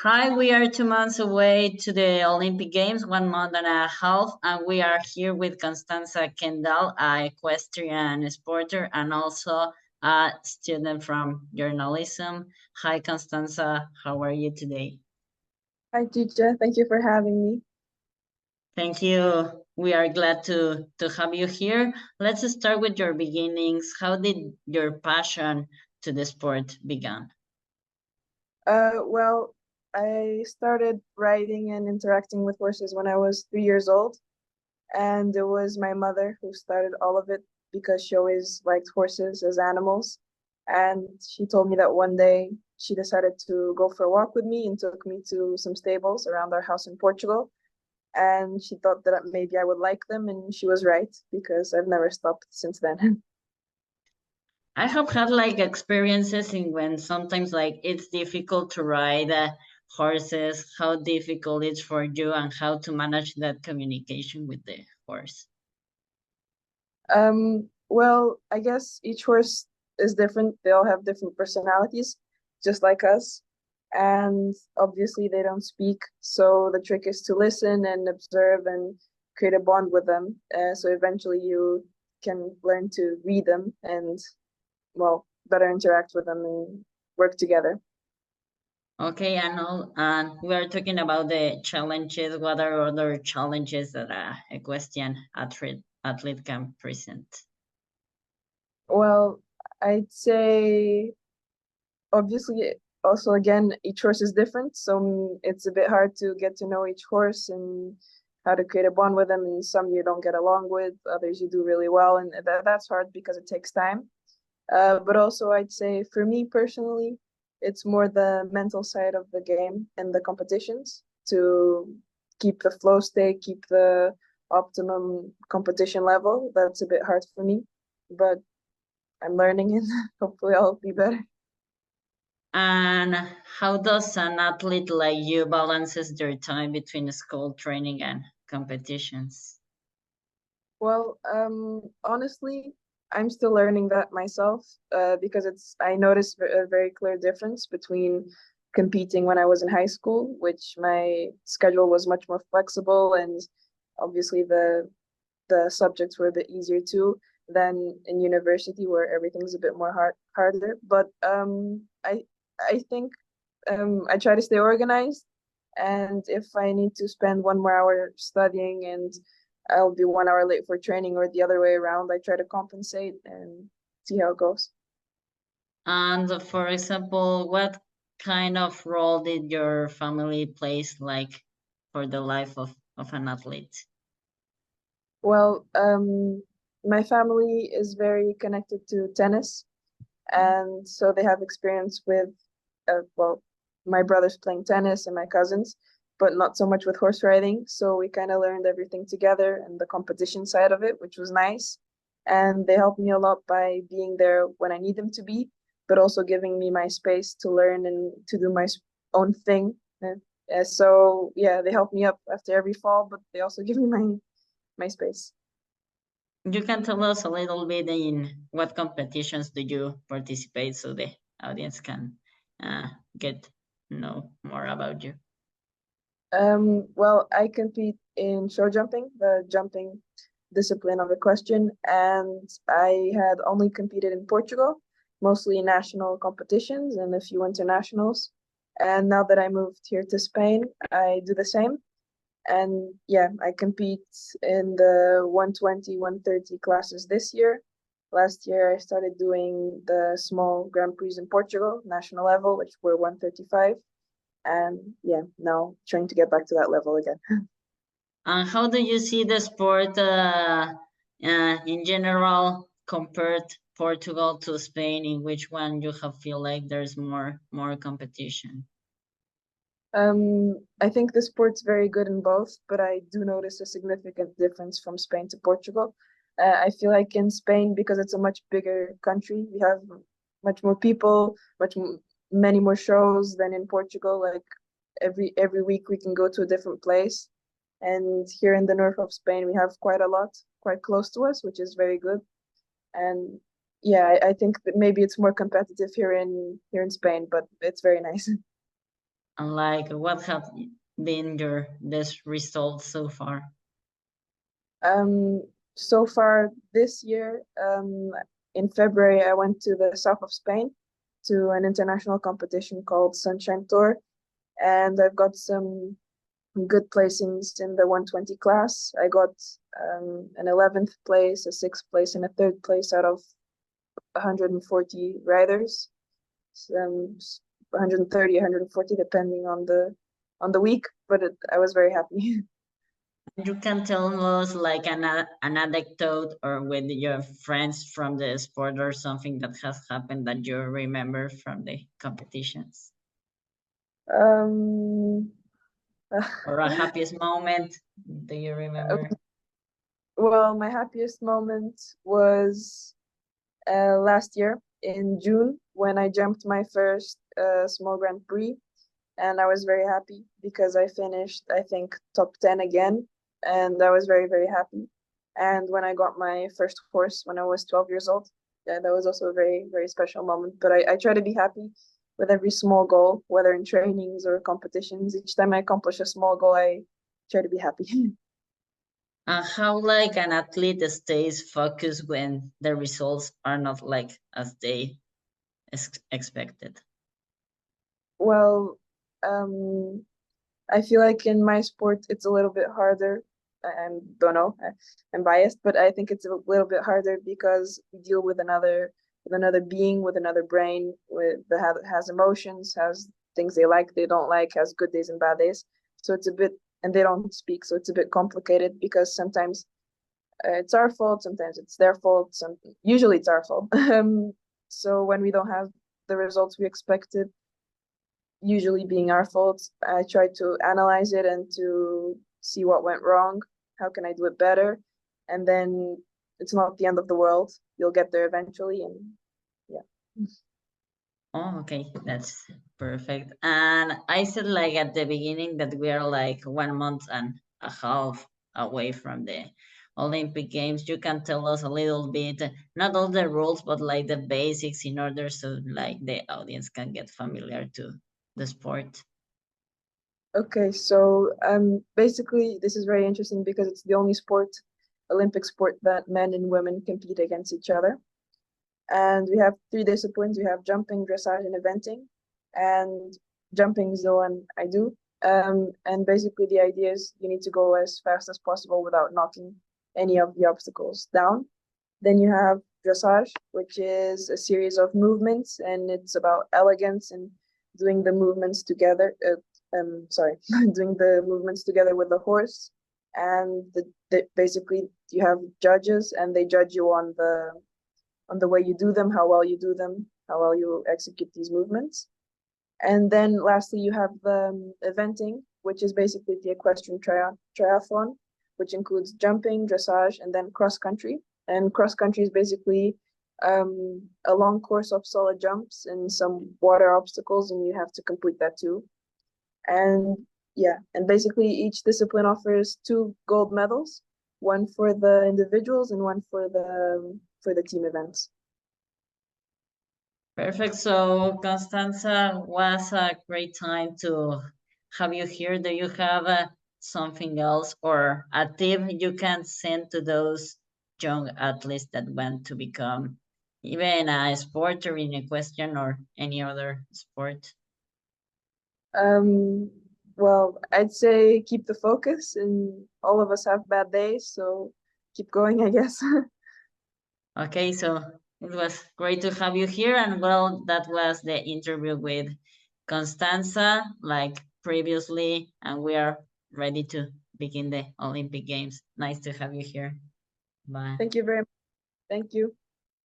Hi, we are 2 months away to the Olympic Games, 1 month and a half, and we are here with Constança Kendall, a equestrian sporter and also a student from journalism. Hi, Constança, how are you today? Hi, teacher. Thank you for having me. Thank you. We are glad to have you here. Let's start with your beginnings. How did your passion to the sport begin? Well, I started riding and interacting with horses when I was 3 years old, and it was my mother who started all of it because she always liked horses as animals. And she told me that one day she decided to go for a walk with me and took me to some stables around our house in Portugal. And she thought that maybe I would like them, and she was right because I've never stopped since then. I have had like experiences in when sometimes like it's difficult to ride horses, how difficult it's for you and how to manage that communication with the horse. Well, I guess each horse is different. They all have different personalities, just like us. And obviously they don't speak. So the trick is to listen and observe and create a bond with them. So eventually you can learn to read them and, well, better interact with them and work together. Okay, and we are talking about the challenges. What are other challenges that a equestrian athlete can present? Well, I'd say obviously also again each horse is different, so it's a bit hard to get to know each horse and how to create a bond with them, and some you don't get along with, others you do really well, and that's hard because it takes time. But also I'd say for me personally, it's more the mental side of the game and the competitions to keep the flow state, keep the optimum competition level. That's a bit hard for me, but I'm learning and hopefully I'll be better. And how does an athlete like you balances their time between school training and competitions? Well, honestly, I'm still learning that myself, because I noticed a very clear difference between competing when I was in high school, which my schedule was much more flexible, and obviously the subjects were a bit easier too, than in university where everything's a bit more harder. But I think I try to stay organized, and if I need to spend 1 more hour studying and I'll be 1 hour late for training or the other way around, I try to compensate and see how it goes. And for example, what kind of role did your family plays like for the life of an athlete? Well, my family is very connected to tennis, and so they have experience with, well, my brothers playing tennis and my cousins, but not so much with horse riding. So we kind of learned everything together and the competition side of it, which was nice. And they helped me a lot by being there when I need them to be, but also giving me my space to learn and to do my own thing. So yeah, they help me up after every fall, but they also give me my space. You can tell us a little bit in what competitions do you participate so the audience can uh, get know more about you. Well, I compete in show jumping, the jumping discipline of equestrian, and I had only competed in Portugal, mostly in national competitions and a few internationals. And now that I moved here to Spain, I do the same. And yeah, I compete in the 120, 130 classes this year. Last year, I started doing the small Grand Prix in Portugal, national level, which were 135. And yeah, now trying to get back to that level again. And how do you see the sport in general compared Portugal to Spain? In which one you have feel like there's more competition? I think the sport's very good in both, but I do notice a significant difference from Spain to Portugal. I feel like in Spain, because it's a much bigger country, we have much more people, many more shows than in Portugal. Like every week we can go to a different place, and here in the north of Spain we have quite a lot, quite close to us, which is very good. And yeah, I think that maybe it's more competitive here in Spain, but it's very nice. And like, what have been your best results so far? So far this year, in February, I went to the south of Spain to an international competition called Sunshine Tour, and I've got some good placings in the 120 class. I got an 11th place, a 6th place, and a 3rd place out of 140 riders. 130, 140, depending on the week, but I was very happy. You can tell us like an anecdote or with your friends from the sport or something that has happened that you remember from the competitions, Um, or a happiest moment. Do you remember? well, my happiest moment was last year in June when I jumped my first small Grand Prix, and I was very happy because I finished, I think, top 10 again, and I was very, very happy. And when I got my first horse when I was 12 years old, yeah, that was also a very, very special moment. But I try to be happy with every small goal, whether in trainings or competitions. Each time I accomplish a small goal, I try to be happy. And how like an athlete stays focused when the results are not like as they expected? Well, um, I feel like in my sport it's a little bit harder. I don't know, I'm biased, but I think it's a little bit harder because we deal with another being, with another brain, with that has emotions, has things they like, they don't like, has good days and bad days. So it's a bit, and they don't speak, so it's a bit complicated because sometimes it's our fault, sometimes it's their fault, usually it's our fault. So when we don't have the results we expected, usually being our fault, I try to analyze it and to see what went wrong. How can I do it better? And then it's not the end of the world. You'll get there eventually. And yeah. Oh, okay, that's perfect. And I said like at the beginning that we are like 1 month and a half away from the Olympic Games. You can tell us a little bit, not all the rules, but like the basics in order so like the audience can get familiar to the sport. Okay, so basically this is very interesting because it's the only sport, Olympic sport, that men and women compete against each other. And we have 3 disciplines. We have jumping, dressage, and eventing. And jumping is the one I do. And basically the idea is you need to go as fast as possible without knocking any of the obstacles down. Then you have dressage, which is a series of movements, and it's about elegance and doing the movements together. Doing the movements together with the horse. And basically you have judges, and they judge you on the way you do them, how well you do them, how well you execute these movements. And then lastly, you have the eventing, which is basically the equestrian triathlon, which includes jumping, dressage, and then cross country. And cross country is basically a long course of solid jumps and some water obstacles, and you have to complete that too. And yeah, and basically each discipline offers 2 gold medals, one for the individuals and one for the team events. Perfect. So Constanza, was a great time to have you here. Do you have something else or a tip you can send to those young athletes that want to become even a sporter in equestrian or any other sport? Um, well, I'd say keep the focus, and all of us have bad days, so keep going, I guess. Okay, so it was great to have you here. And well, that was the interview with Constanza, like previously, and we are ready to begin the Olympic Games. Nice to have you here. Bye. Thank you very much. Thank you.